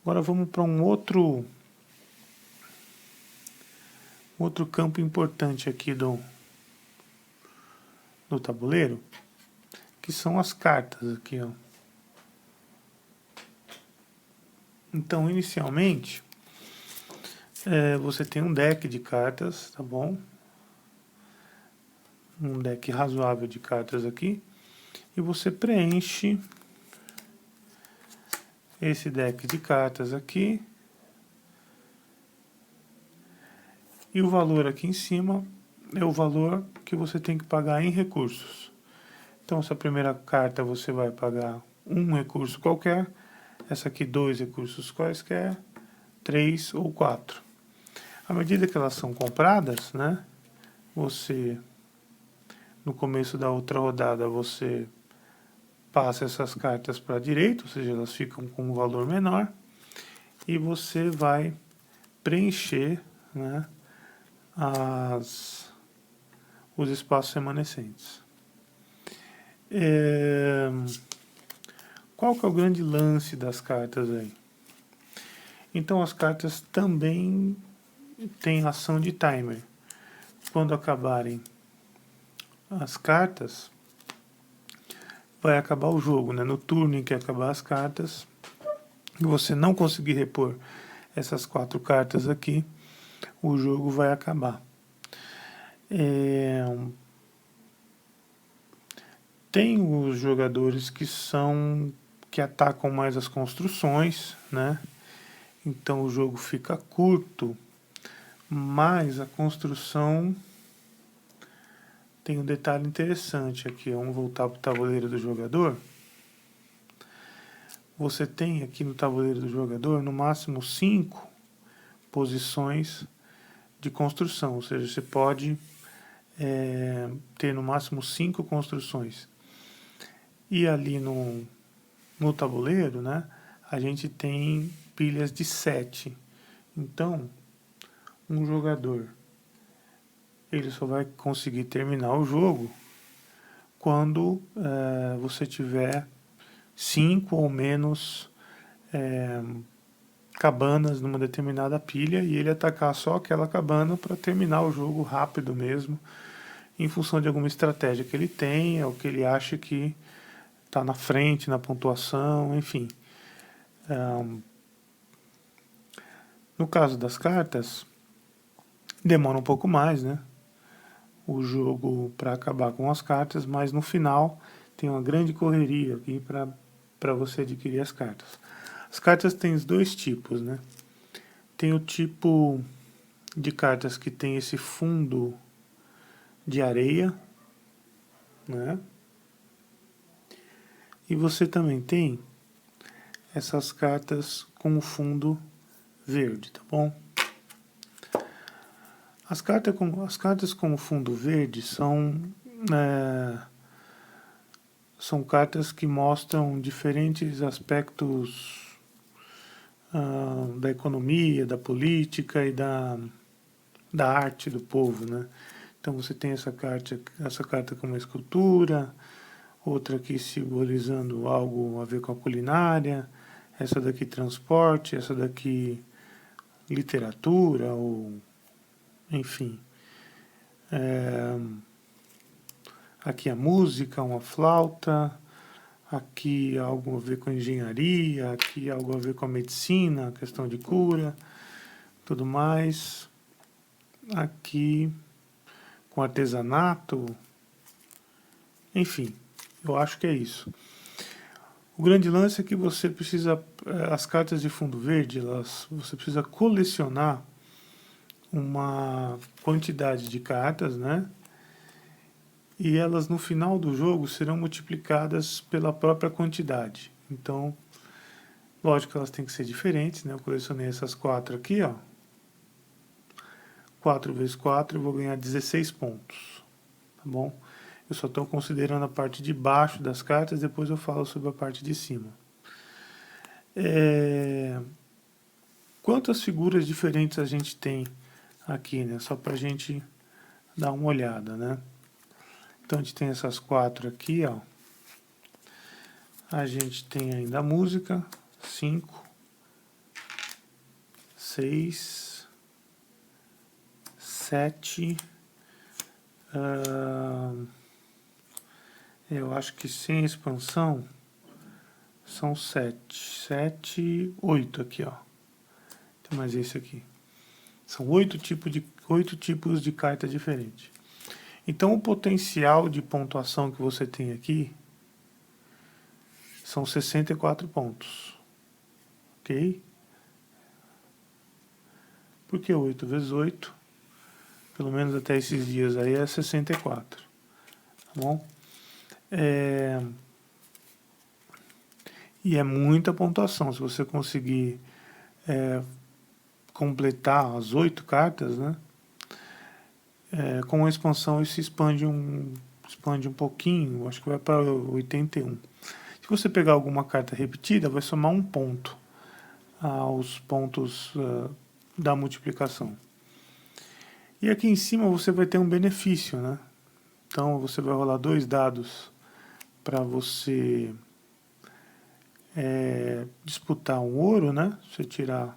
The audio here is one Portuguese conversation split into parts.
Agora vamos para um outro campo importante aqui do tabuleiro, que são as cartas aqui, ó. Então, inicialmente, você tem um deck de cartas, tá bom? Um deck razoável de cartas aqui, e você preenche esse deck de cartas aqui, e o valor aqui em cima é o valor que você tem que pagar em recursos. Então, essa primeira carta você vai pagar um recurso qualquer, essa aqui 2 recursos quaisquer, 3 ou 4. À medida que elas são compradas, né, você, no começo da outra rodada, você passa essas cartas para a direita, ou seja, elas ficam com um valor menor, e você vai preencher, né, os espaços remanescentes. Qual que é o grande lance das cartas aí? Então as cartas também têm ação de timer. Quando acabarem as cartas, vai acabar o jogo, né? No turno em que acabar as cartas, e você não conseguir repor essas 4 cartas aqui, o jogo vai acabar. Tem os jogadores que atacam mais as construções, né? Então o jogo fica curto, mas a construção tem um detalhe interessante aqui. Vamos voltar para o tabuleiro do jogador. Você tem aqui no tabuleiro do jogador no máximo 5 posições de construção, ou seja, você pode ter no máximo 5 construções. E ali no tabuleiro, né, a gente tem pilhas de 7. Então, um jogador ele só vai conseguir terminar o jogo quando você tiver 5 ou menos cabanas numa determinada pilha e ele atacar só aquela cabana para terminar o jogo rápido mesmo, em função de alguma estratégia que ele tenha, ou que ele acha que está na frente na pontuação, enfim. No caso das cartas, demora um pouco mais, né? O jogo para acabar com as cartas, mas no final tem uma grande correria aqui para você adquirir as cartas. As cartas têm os 2 tipos, né? Tem o tipo de cartas que tem esse fundo de areia, né? E você também tem essas cartas com o fundo verde, tá bom? As cartas com o fundo verde são cartas que mostram diferentes aspectos da economia, da política e da arte do povo, né? Então você tem essa carta com uma escultura, outra aqui simbolizando algo a ver com a culinária, essa daqui transporte, essa daqui literatura, ou enfim. Aqui a música, uma flauta, aqui algo a ver com engenharia, aqui algo a ver com a medicina, questão de cura, tudo mais. Aqui com artesanato, enfim, eu acho que é isso. O grande lance é que você precisa, as cartas de fundo verde, você precisa colecionar uma quantidade de cartas, né? E elas no final do jogo serão multiplicadas pela própria quantidade. Então, lógico que elas têm que ser diferentes, né? Eu colecionei essas 4 aqui, ó. 4 vezes 4, eu vou ganhar 16 pontos, tá bom? Eu só estou considerando a parte de baixo das cartas, depois eu falo sobre a parte de cima. Quantas figuras diferentes a gente tem aqui, né? Só para a gente dar uma olhada, né? Então a gente tem essas 4 aqui, ó. A gente tem ainda a música, 5. 6, 7, eu acho que sem expansão são 7, 8 aqui, ó. Tem mais esse aqui. São 8 tipos de carta diferentes. Então o potencial de pontuação que você tem aqui são 64 pontos. Ok? Porque 8 vezes 8, pelo menos até esses dias aí, é 64. Tá bom? E é muita pontuação. Se você conseguir completar as 8 cartas, né? Com a expansão isso expande um pouquinho, acho que vai para 81. Se você pegar alguma carta repetida, vai somar 1 ponto aos pontos da multiplicação. E aqui em cima você vai ter um benefício, né? Então você vai rolar 2 dados para você disputar um ouro, né? Você tirar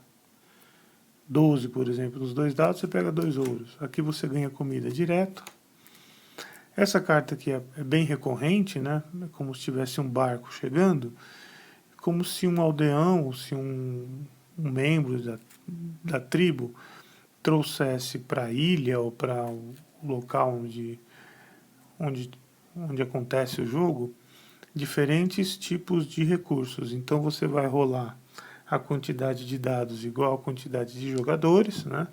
12, por exemplo, nos 2 dados, você pega 2 ouros. Aqui você ganha comida direto. Essa carta aqui é bem recorrente, né? É como se tivesse um barco chegando, como se um aldeão, se um membro da tribo trouxesse para a ilha ou para o local onde acontece o jogo, diferentes tipos de recursos. Então você vai rolar a quantidade de dados igual a quantidade de jogadores, né?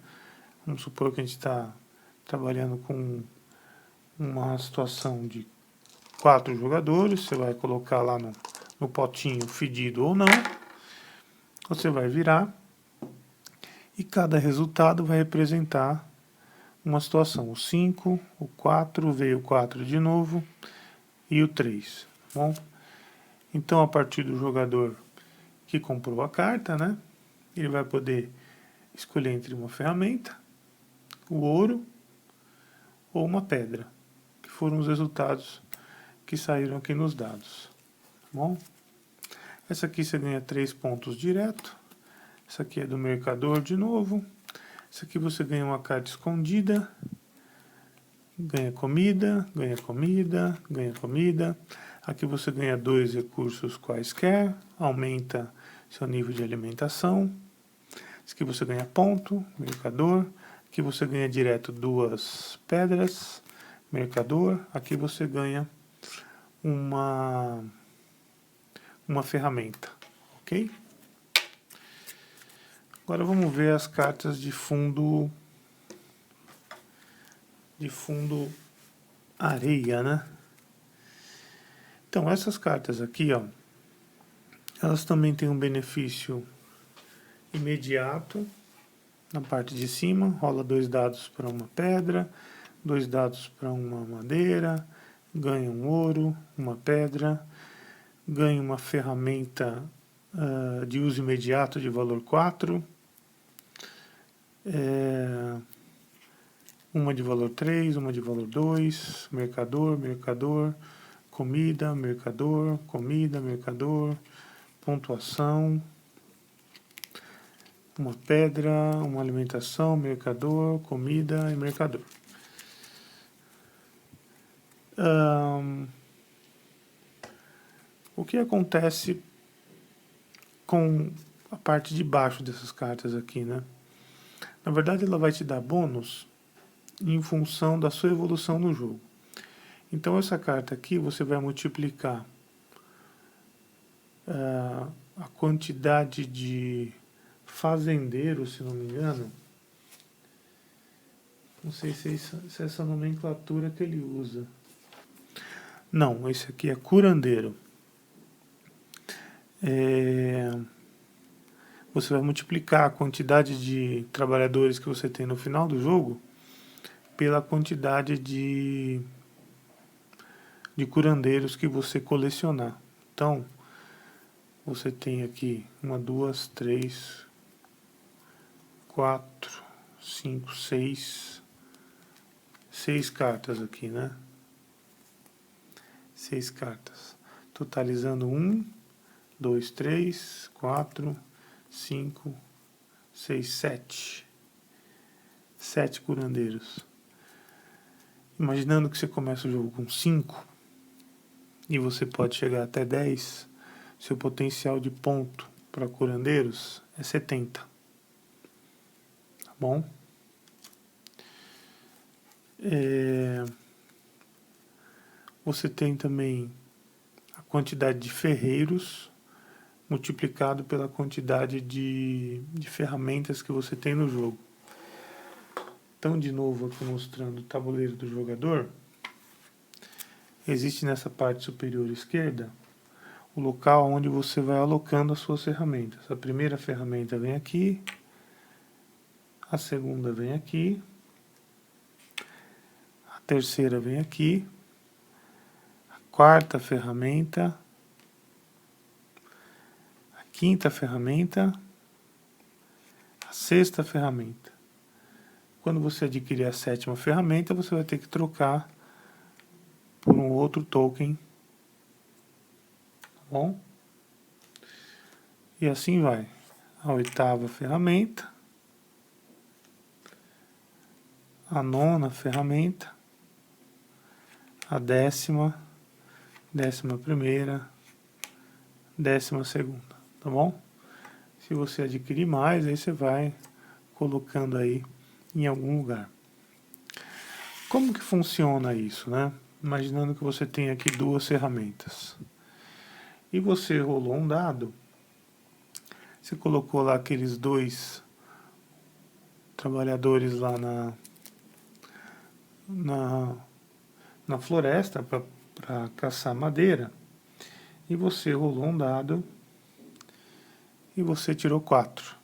Vamos supor que a gente está trabalhando com uma situação de 4 jogadores, você vai colocar lá no potinho fedido ou não, você vai virar e cada resultado vai representar uma situação. O 5, o 4, veio o 4 de novo e o 3. Tá bom? Então, a partir do jogador que comprou a carta, né, ele vai poder escolher entre uma ferramenta, o ouro ou uma pedra, que foram os resultados que saíram aqui nos dados. Tá bom? Essa aqui você ganha 3 pontos direto. Essa aqui é do mercador de novo. Essa aqui você ganha uma carta escondida. Ganha comida, ganha comida, ganha comida. Aqui você ganha 2 recursos quaisquer. Aumenta seu nível de alimentação. Aqui você ganha ponto, mercador. Aqui você ganha direto 2 pedras, mercador. Aqui você ganha uma ferramenta, ok? Agora vamos ver as cartas de fundo areia, né? Então essas cartas aqui, ó, elas também têm um benefício imediato na parte de cima. Rola 2 dados para uma pedra, 2 dados para uma madeira, ganha um ouro, uma pedra, ganha uma ferramenta de uso imediato de valor 4, uma de valor 3, uma de valor 2, mercador, mercador, comida, mercador, comida, mercador, pontuação, uma pedra, uma alimentação, mercador, comida e mercador. O que acontece com a parte de baixo dessas cartas aqui, né? Na verdade, ela vai te dar bônus em função da sua evolução no jogo. Então, essa carta aqui, você vai multiplicar a quantidade de fazendeiros, se não me engano. Não sei se é essa nomenclatura que ele usa. Não, esse aqui é curandeiro. Você vai multiplicar a quantidade de trabalhadores que você tem no final do jogo pela quantidade de curandeiros que você colecionar. Então, você tem aqui 1, 2, 3, 4, 5, 6 cartas aqui, né? 6 cartas. Totalizando 1, 2, 3, 4, 5, 6, 7. 7 curandeiros. Imaginando que você começa o jogo com 5 e você pode chegar até 10, seu potencial de ponto para curandeiros é 70. Tá bom? Você tem também a quantidade de ferreiros multiplicado pela quantidade de ferramentas que você tem no jogo. Então, de novo, aqui mostrando o tabuleiro do jogador, existe nessa parte superior esquerda o local onde você vai alocando as suas ferramentas. A primeira ferramenta vem aqui, a segunda vem aqui, a terceira vem aqui, a quarta ferramenta, a quinta ferramenta, a sexta ferramenta. Quando você adquirir a sétima ferramenta, você vai ter que trocar por um outro token, tá bom? E assim vai. A oitava ferramenta, a nona ferramenta, a décima, 11ª, 12ª, tá bom? Se você adquirir mais, aí você vai colocando aí em algum lugar. Como que funciona isso, né? Imaginando que você tem aqui 2 ferramentas. E você rolou um dado, você colocou lá aqueles 2 trabalhadores lá na floresta para caçar madeira, e você rolou um dado e você tirou 4.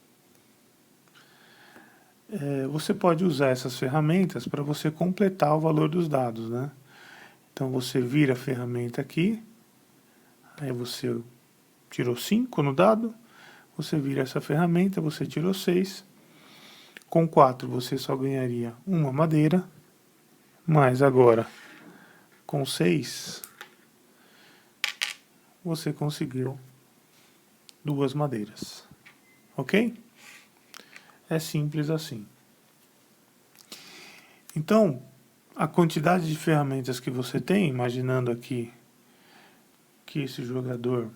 Você pode usar essas ferramentas para você completar o valor dos dados, né? Então você vira a ferramenta aqui, aí você tirou 5 no dado, você vira essa ferramenta, você tirou 6, com 4 você só ganharia uma madeira, mas agora com 6 você conseguiu 2 madeiras, ok? É simples assim. Então, a quantidade de ferramentas que você tem, imaginando aqui que esse jogador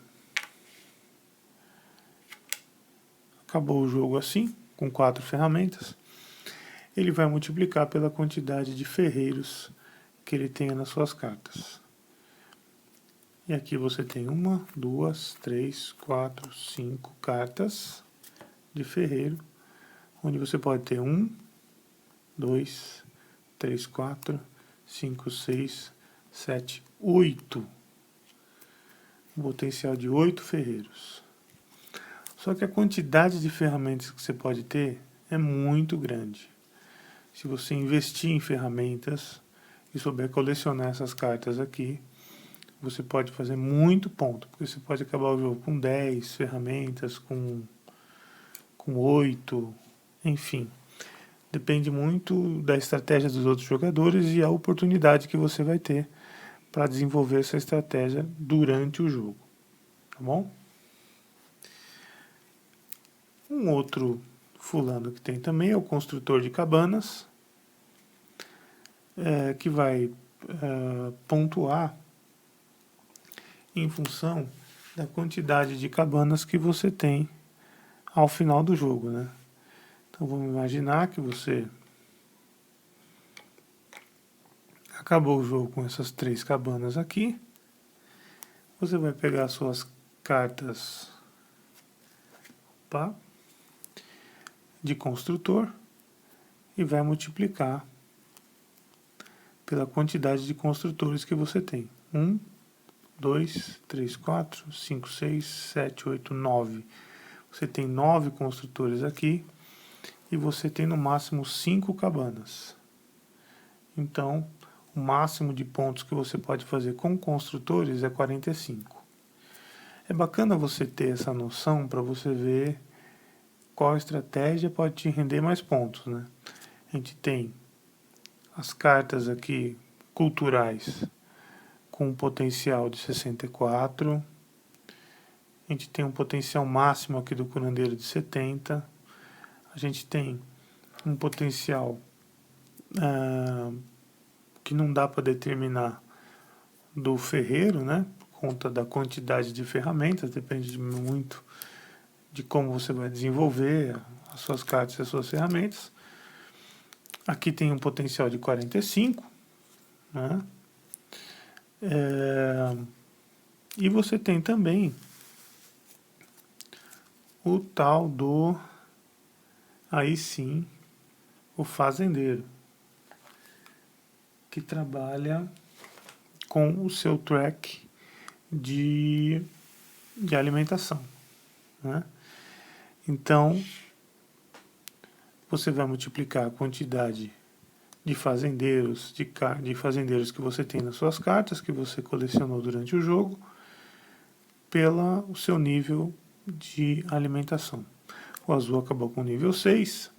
acabou o jogo assim, com 4 ferramentas, ele vai multiplicar pela quantidade de ferreiros que ele tenha nas suas cartas. E aqui você tem 1, 2, 3, 4, 5 cartas de ferreiro, onde você pode ter 1, 2, 3, 4, 5, 6, 7, 8. Um potencial de 8 ferreiros. Só que a quantidade de ferramentas que você pode ter é muito grande. Se você investir em ferramentas e souber colecionar essas cartas aqui, você pode fazer muito ponto, porque você pode acabar o jogo com 10 ferramentas, com 8, enfim. Depende muito da estratégia dos outros jogadores e a oportunidade que você vai ter para desenvolver essa estratégia durante o jogo, tá bom? Um outro fulano que tem também é o construtor de cabanas, que vai pontuar em função da quantidade de cabanas que você tem ao final do jogo, né? Então vamos imaginar que você acabou o jogo com essas 3 cabanas aqui. Você vai pegar suas cartas de construtor e vai multiplicar pela quantidade de construtores que você tem. 1, 2, 3, 4, 5, 6, 7, 8, 9. Você tem 9 construtores aqui e você tem no máximo 5 cabanas. Então, o máximo de pontos que você pode fazer com construtores é 45. É bacana você ter essa noção para você ver qual estratégia pode te render mais pontos, né? A gente tem as cartas aqui culturais com um potencial de 64. A gente tem um potencial máximo aqui do curandeiro de 70. a gente tem um potencial que não dá para determinar do ferreiro, né? Por conta da quantidade de ferramentas, depende muito de como você vai desenvolver as suas cartas e as suas ferramentas. Aqui tem um potencial de 45, né? E você tem também o tal do, aí sim, o fazendeiro, que trabalha com o seu track de alimentação, né? Então, você vai multiplicar a quantidade de fazendeiros, de fazendeiros que você tem nas suas cartas, que você colecionou durante o jogo, pelo seu nível de alimentação. O azul acabou com nível 6,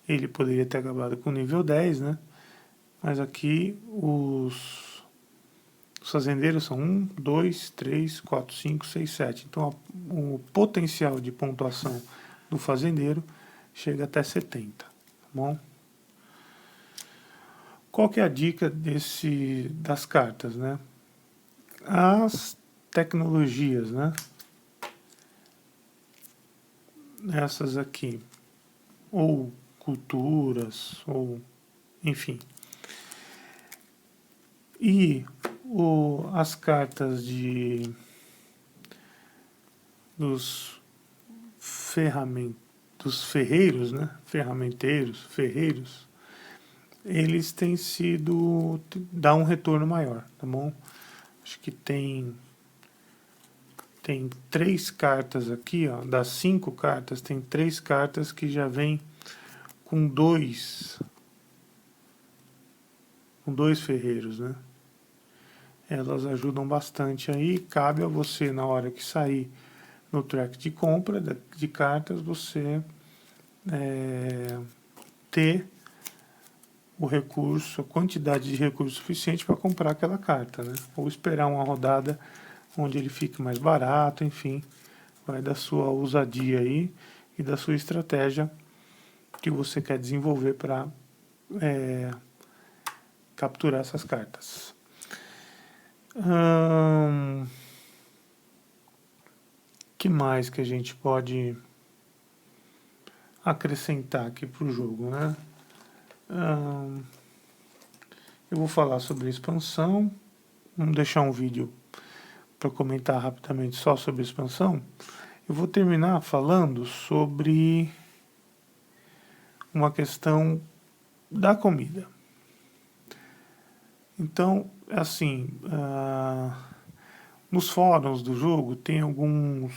ele poderia ter acabado com nível 10, né? Mas aqui os fazendeiros são 1, 2, 3, 4, 5, 6, 7. Então o potencial de pontuação do fazendeiro chega até 70, tá bom? Qual que é a dica das cartas, né? As tecnologias, né? Essas aqui, ou culturas, ou enfim. E as cartas dos ferreiros, né? Ferreiros, eles têm dá um retorno maior, tá bom? Acho que tem 3 cartas aqui, ó, das 5 cartas, tem 3 cartas que já vem com dois ferreiros, né? Elas ajudam bastante aí, cabe a você, na hora que sair no track de compra de cartas, você ter o recurso, a quantidade de recurso suficiente para comprar aquela carta, né? Ou esperar uma rodada onde ele fique mais barato, enfim, vai da sua ousadia aí e da sua estratégia que você quer desenvolver para capturar essas cartas. Que mais que a gente pode acrescentar aqui para o jogo, né? Eu vou falar sobre a expansão. Vamos deixar um vídeo para comentar rapidamente só sobre a expansão. Eu vou terminar falando sobre uma questão da comida. Então, assim, nos fóruns do jogo tem algumas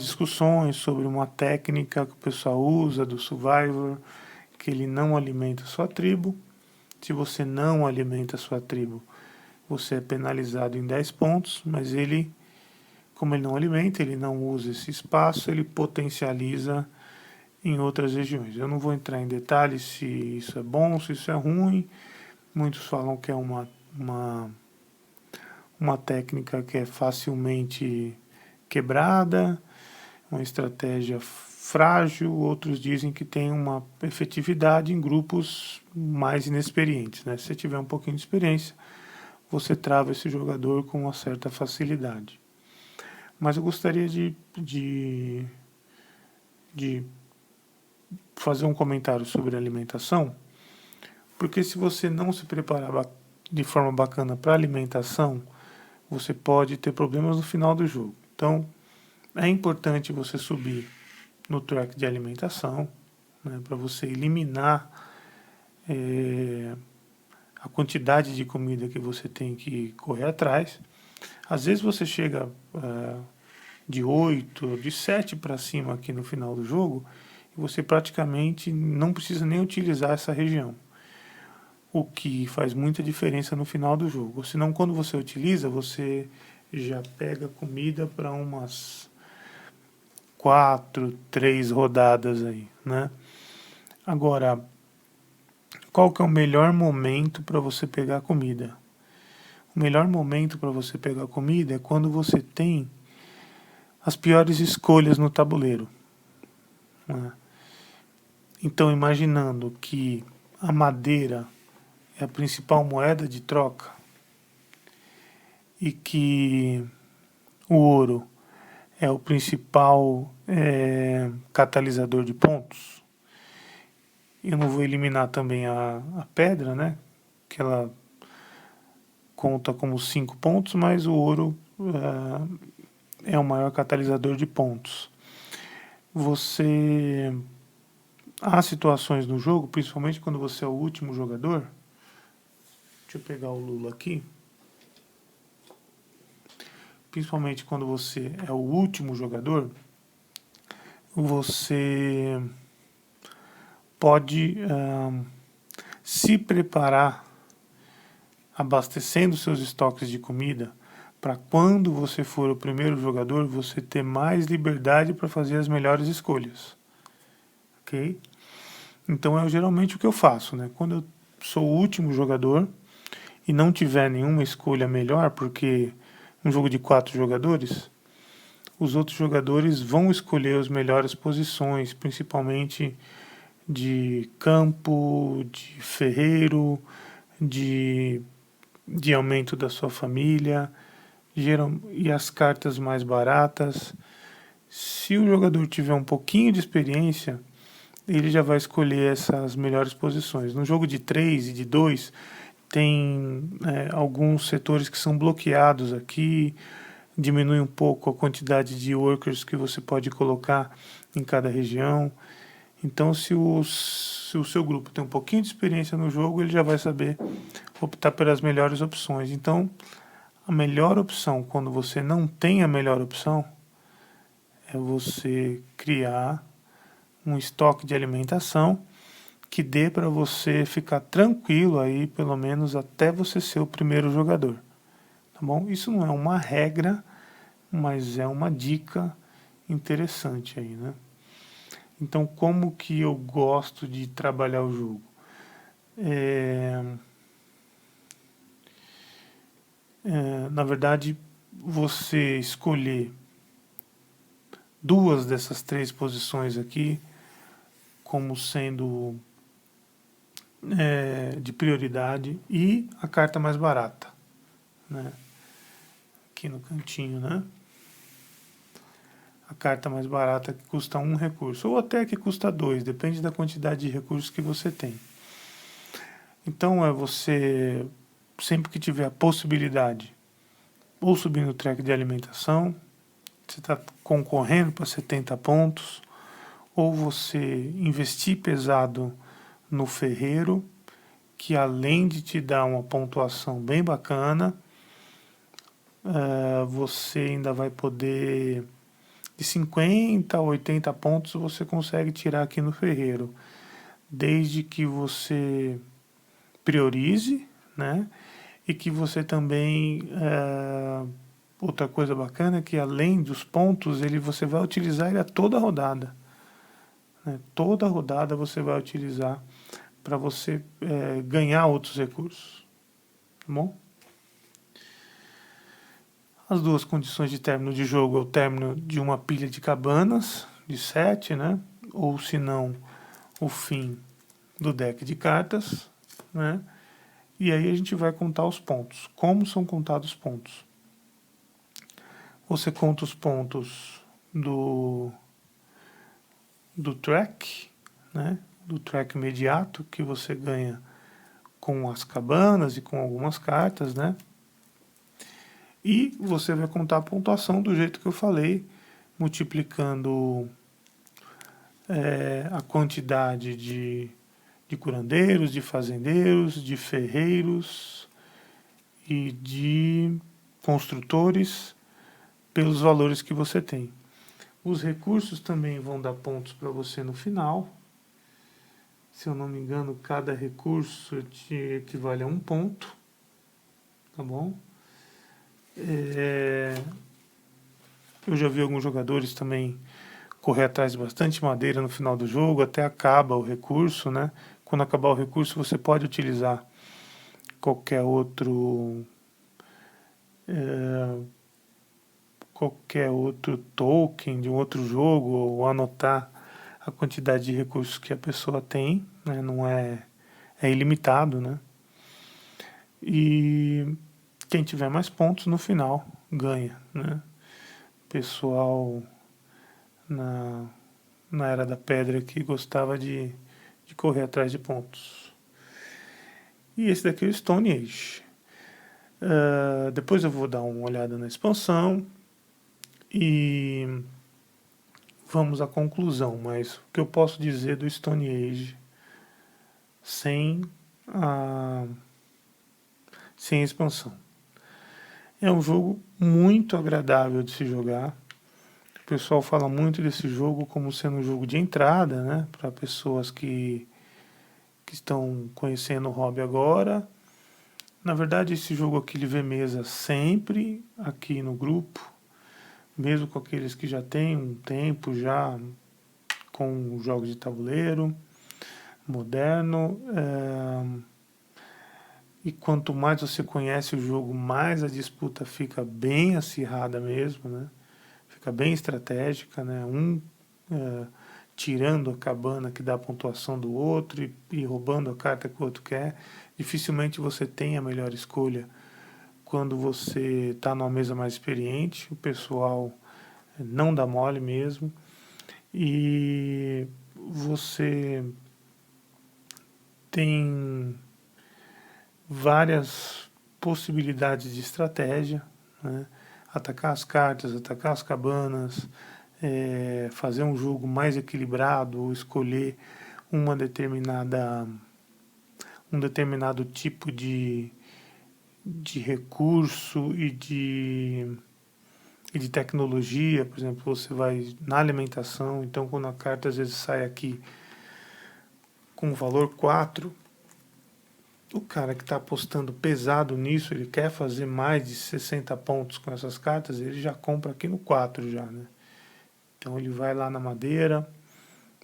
discussões sobre uma técnica que o pessoal usa do Survivor, que ele não alimenta a sua tribo. Se você não alimenta a sua tribo, você é penalizado em 10 pontos, mas ele, como ele não alimenta, ele não usa esse espaço, ele potencializa em outras regiões. Eu não vou entrar em detalhes se isso é bom, se isso é ruim. Muitos falam que é uma técnica que é facilmente quebrada, uma estratégia frágil. Outros dizem que tem uma efetividade em grupos mais inexperientes, né? Se você tiver um pouquinho de experiência, você trava esse jogador com uma certa facilidade. Mas eu gostaria de fazer um comentário sobre alimentação, porque se você não se preparar de forma bacana para alimentação, você pode ter problemas no final do jogo. Então, é importante você subir no track de alimentação, né, para você eliminar a quantidade de comida que você tem que correr atrás. Às vezes você chega de 8, de 7 para cima aqui no final do jogo, e você praticamente não precisa nem utilizar essa região, o que faz muita diferença no final do jogo. Senão, quando você utiliza, você já pega comida para umas 4, 3 rodadas aí, né? Agora, qual que é o melhor momento para você pegar comida? O melhor momento para você pegar comida é quando você tem as piores escolhas no tabuleiro, né? Então, imaginando que a madeira é a principal moeda de troca e que o ouro é o principal catalisador de pontos, eu não vou eliminar também a pedra, né? Que ela conta como 5 pontos, mas o ouro é o maior catalisador de pontos. Há situações no jogo, principalmente quando você é o último jogador. Deixa eu pegar o Lula aqui. Principalmente quando você é o último jogador, você pode se preparar abastecendo seus estoques de comida para quando você for o primeiro jogador, você ter mais liberdade para fazer as melhores escolhas. Ok? Então é geralmente o que eu faço, né? Quando eu sou o último jogador e não tiver nenhuma escolha melhor, porque um jogo de 4 jogadores, os outros jogadores vão escolher as melhores posições, principalmente de campo, de ferreiro, de aumento da sua família, e as cartas mais baratas. Se o jogador tiver um pouquinho de experiência, ele já vai escolher essas melhores posições. No jogo de 3 e de 2, tem alguns setores que são bloqueados aqui, diminui um pouco a quantidade de workers que você pode colocar em cada região. Então, se o seu grupo tem um pouquinho de experiência no jogo, ele já vai saber optar pelas melhores opções. Então, a melhor opção, quando você não tem a melhor opção, é você criar um estoque de alimentação que dê para você ficar tranquilo aí, pelo menos até você ser o primeiro jogador. Tá bom? Isso não é uma regra, mas é uma dica interessante aí, né? Então, como que eu gosto de trabalhar o jogo? Na verdade, você escolher duas dessas 3 posições aqui como sendo de prioridade e a carta mais barata, né? Aqui no cantinho, né? A carta mais barata que custa 1 recurso, ou até que custa 2, depende da quantidade de recursos que você tem. Então você, sempre que tiver a possibilidade, ou subir no track de alimentação, você está concorrendo para 70 pontos, ou você investir pesado no ferreiro, que além de te dar uma pontuação bem bacana, você ainda vai poder, de 50 a 80 pontos você consegue tirar aqui no ferreiro, desde que você priorize, né? E que você também, outra coisa bacana é que além dos pontos, você vai utilizar ele a toda rodada, né? Toda rodada você vai utilizar para você ganhar outros recursos, tá bom? As duas condições de término de jogo é o término de uma pilha de cabanas, de 7, né? Ou se não, o fim do deck de cartas, né? E aí a gente vai contar os pontos. Como são contados os pontos? Você conta os pontos do track, né? Do track imediato que você ganha com as cabanas e com algumas cartas, né? E você vai contar a pontuação do jeito que eu falei, multiplicando a quantidade de curandeiros, de fazendeiros, de ferreiros e de construtores pelos valores que você tem. Os recursos também vão dar pontos para você no final. Se eu não me engano, cada recurso te equivale a 1 ponto, tá bom? Eu já vi alguns jogadores também correr atrás de bastante madeira no final do jogo, até acaba o recurso, né? Quando acabar o recurso, você pode utilizar qualquer outro token de um outro jogo, ou anotar a quantidade de recursos que a pessoa tem, né? Não é ilimitado, né? E quem tiver mais pontos no final ganha, né? Pessoal na Era da Pedra que gostava de correr atrás de pontos. E esse daqui é o Stone Age. Depois eu vou dar uma olhada na expansão e vamos à conclusão, mas o que eu posso dizer do Stone Age sem a expansão? É um jogo muito agradável de se jogar. O pessoal fala muito desse jogo como sendo um jogo de entrada, né, para pessoas que estão conhecendo o hobby agora. Na verdade, esse jogo aqui ele vê mesa sempre aqui no grupo, mesmo com aqueles que já têm um tempo já com jogos de tabuleiro moderno. E quanto mais você conhece o jogo, mais a disputa fica bem acirrada mesmo, né? Fica bem estratégica, né? Tirando a cabana que dá a pontuação do outro e roubando a carta que o outro quer. Dificilmente você tem a melhor escolha quando você está numa mesa mais experiente. O pessoal não dá mole mesmo. E você tem várias possibilidades de estratégia, né? Atacar as cartas, atacar as cabanas, fazer um jogo mais equilibrado, ou escolher um determinado tipo de recurso e de tecnologia. Por exemplo, você vai na alimentação, então quando a carta às vezes sai aqui com o valor 4, o cara que está apostando pesado nisso, ele quer fazer mais de 60 pontos com essas cartas, ele já compra aqui no 4 já, né? Então ele vai lá na madeira,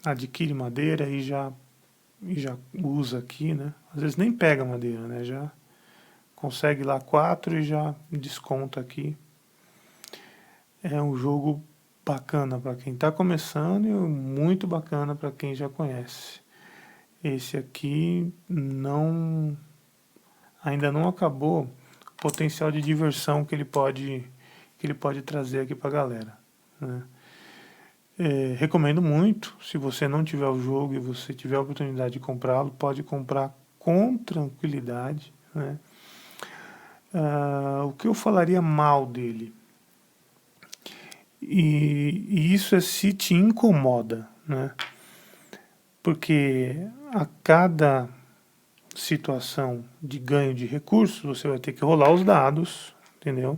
adquire madeira e já usa aqui, né? Às vezes nem pega madeira, né? Já consegue lá 4 e já desconta aqui. É um jogo bacana para quem está começando e muito bacana para quem já conhece. Esse aqui ainda não acabou o potencial de diversão que ele pode trazer aqui para a galera, né? Recomendo muito. Se você não tiver o jogo e você tiver a oportunidade de comprá-lo, pode comprar com tranquilidade, né? O que eu falaria mal dele, e isso é se te incomoda, né? Porque a cada situação de ganho de recursos, você vai ter que rolar os dados, entendeu?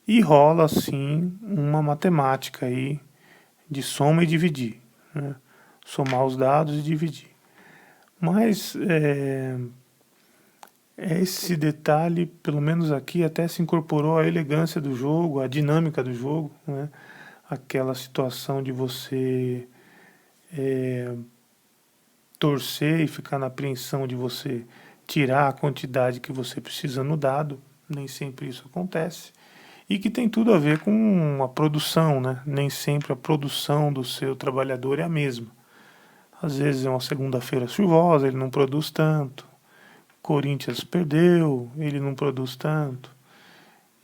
E rola, sim, uma matemática aí de soma e dividir, né? Somar os dados e dividir. Mas esse detalhe, pelo menos aqui, até se incorporou a elegância do jogo, a dinâmica do jogo, né? Aquela situação de você torcer e ficar na apreensão de você tirar a quantidade que você precisa no dado. Nem sempre isso acontece. E que tem tudo a ver com a produção, né? Nem sempre a produção do seu trabalhador é a mesma. Às vezes é uma segunda-feira chuvosa, ele não produz tanto. Corinthians perdeu, ele não produz tanto.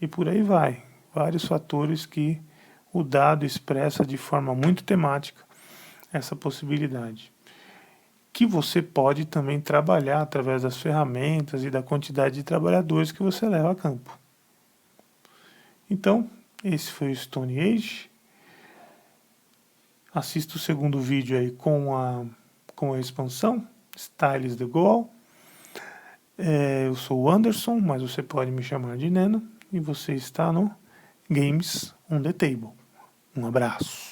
E por aí vai. Vários fatores que o dado expressa de forma muito temática essa possibilidade. Que você pode também trabalhar através das ferramentas e da quantidade de trabalhadores que você leva a campo. Então, esse foi o Stone Age. Assista o segundo vídeo aí com a expansão, Styles the Goal. Eu sou o Anderson, mas você pode me chamar de Neno. E você está no Games on the Table. Um abraço.